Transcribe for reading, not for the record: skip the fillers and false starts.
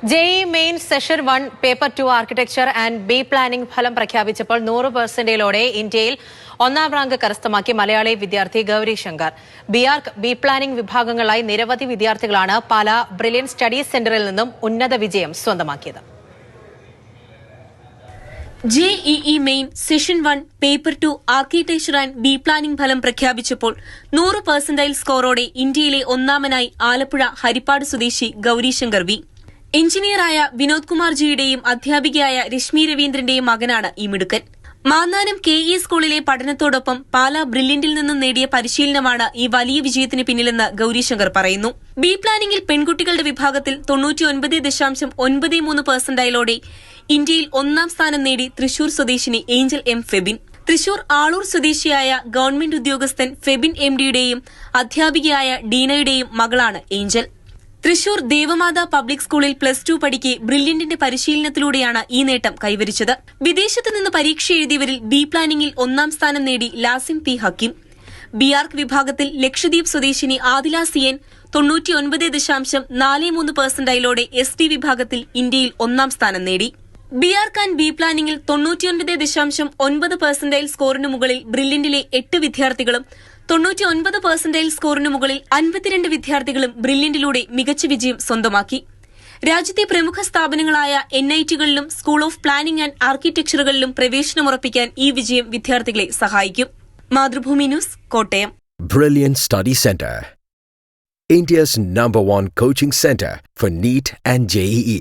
JEE main session 1 paper 2 architecture and B planning ഫലം പ്രഖ്യാപിച്ചപ്പോൾ 100%ഓടെ ഇന്ത്യയിൽ ഒന്നാം റാങ്ക് കരസ്ഥമാക്കി മലയാളി വിദ്യാർത്ഥി ഗൗരി ശങ്കർ. ബിആർക്ക് ബി പ്ലാനിംഗ് വിഭാഗങ്ങളായി നിരവധി വിദ്യാർത്ഥികളാണ് പാലാ ബ്രില്യൻറ്റ് സ്റ്റഡീസ് സെന്ററിൽ നിന്നും ഉന്നത വിജയം സ്വന്തമാക്കിയത്. JEE main session 1 paper 2 architecture and B planning ഫലം പ്രഖ്യാപിച്ചപ്പോൾ 100% സ്കോറോടെ ഇന്ത്യയിലെ ഒന്നാമനായി ആലപ്പുഴ ഹരിപ്പാട് സ്വദേശി ഗൗരി ശങ്കർ വി. എഞ്ചിനീയറായ വിനോദ് കുമാർ ജിയുടെയും അധ്യാപികയായ രശ്മി രവീന്ദ്രന്റെയും മകനാണ് ഈ മിടുക്കൻ. മാന്നാനം KE സ്കൂളിലെ പഠനത്തോടൊപ്പം പാലാ ബ്രില്യന്റിൽ നിന്നും നേടിയ പരിശീലനമാണ് ഈ വലിയ വിജയത്തിന് പിന്നിലെന്ന് ഗൗരി ശങ്കർ പറയുന്നു. ബി പ്ലാനിംഗിൽ പെൺകുട്ടികളുടെ വിഭാഗത്തിൽ 99.93%ഓടെ ഇന്ത്യയിൽ ഒന്നാം സ്ഥാനം നേടി തൃശൂർ സ്വദേശിനി ഏഞ്ചൽ M. ഫെബിൻ. തൃശൂർ ആളൂർ സ്വദേശിയായ ഗവൺമെന്റ് ഉദ്യോഗസ്ഥൻ ഫെബിൻ MDയുടെയും അധ്യാപികയായ ഡീനയുടെയും മകളാണ് ഏഞ്ചൽ. തൃശൂർ ദേവമാതാ പബ്ലിക് സ്കൂളിൽ +2 പഠിക്കെ ബ്രില്യന്റിന്റെ പരിശീലനത്തിലൂടെയാണ് ഈ നേട്ടം കൈവരിച്ചത്. വിദേശത്ത് നിന്ന് പരീക്ഷ എഴുതിയവരിൽ ബി പ്ലാനിംഗിൽ ഒന്നാം സ്ഥാനം നേടി ലാസിം P. ഹക്കീം. ബിആർക്ക് വിഭാഗത്തിൽ ലക്ഷദ്വീപ് സ്വദേശിനി ആദില CN 99.43%ഓടെ SD വിഭാഗത്തിൽ ഇന്ത്യയിൽ ഒന്നാം സ്ഥാനം നേടി. ബിആർക്ക് ആൻഡ് ബി പ്ലാനിംഗിൽ 99.9% സ്കോറിന് മുകളിൽ ബ്രില്യന്റിലെ 8 വിദ്യാർത്ഥികളും 99% സ്കോറിന് മുകളിൽ 52 വിദ്യാർത്ഥികളും ബ്രില്യന്റിലൂടെ മികച്ച വിജയം സ്വന്തമാക്കി. രാജ്യത്തെ പ്രമുഖ സ്ഥാപനങ്ങളായ NITകളിലും സ്കൂൾ ഓഫ് പ്ലാനിംഗ് ആൻഡ് ആർക്കിടെക്ചറുകളിലും പ്രവേശനമുറപ്പിക്കാൻ ഈ വിജയം വിദ്യാർത്ഥികളെ സഹായിക്കും. Mathrubhumi news, Kottayam. Brilliant Study Center, India's #1 coaching center for NEET and JEE.